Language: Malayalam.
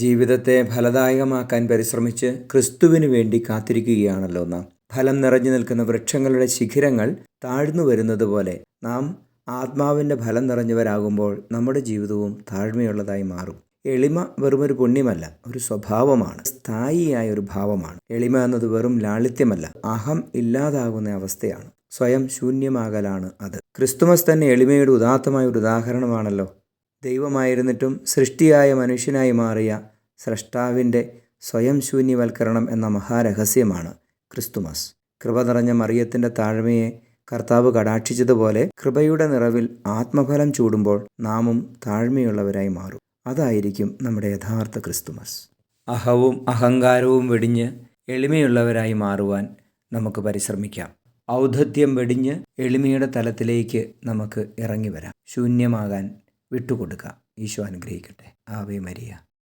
ജീവിതത്തെ ഫലദായകമാക്കാൻ പരിശ്രമിച്ച് ക്രിസ്തുവിന് വേണ്ടി കാത്തിരിക്കുകയാണല്ലോ നാം. ഫലം നിറഞ്ഞു നിൽക്കുന്ന വൃക്ഷങ്ങളുടെ ശിഖരങ്ങൾ താഴ്ന്നു വരുന്നത് പോലെ നാം ആത്മാവിൻ്റെ ഫലം നിറഞ്ഞവരാകുമ്പോൾ നമ്മുടെ ജീവിതവും താഴ്മയുള്ളതായി മാറും. എളിമ വെറുമൊരു പുണ്യമല്ല, ഒരു സ്വഭാവമാണ്, സ്ഥായിയായ ഒരു ഭാവമാണ്. എളിമ എന്നത് വെറും ലാളിത്യമല്ല, അഹം ഇല്ലാതാകുന്ന അവസ്ഥയാണ്. സ്വയം ശൂന്യമാകലാണ് അത്. ക്രിസ്തുമസ് തന്നെ എളിമയുടെ ഉദാത്തമായ ഒരു ഉദാഹരണമാണല്ലോ. ദൈവമായിരുന്നിട്ടും സൃഷ്ടിയായ മനുഷ്യനായി മാറിയ സ്രഷ്ടാവിൻ്റെ സ്വയം ശൂന്യവൽക്കരണം എന്ന മഹാരഹസ്യമാണ് ക്രിസ്തുമസ്. കൃപ നിറഞ്ഞ മറിയത്തിൻ്റെ താഴ്മയെ കർത്താവ് കടാക്ഷിച്ചതുപോലെ കൃപയുടെ നിറവിൽ ആത്മഫലം ചൂടുമ്പോൾ നാമും താഴ്മയുള്ളവരായി മാറും. അതായിരിക്കും നമ്മുടെ യഥാർത്ഥ ക്രിസ്തുമസ്. അഹവും അഹങ്കാരവും വെടിഞ്ഞ് എളിമയുള്ളവരായി മാറുവാൻ നമുക്ക് പരിശ്രമിക്കാം. ഔദ്ധത്യം വെടിഞ്ഞ് എളിമയുടെ തലത്തിലേക്ക് നമുക്ക് ഇറങ്ങി വരാം. ശൂന്യമാകാൻ വിട്ടുകൊടുക്കാം. ഈശോ അനുഗ്രഹിക്കട്ടെ. Ave Maria.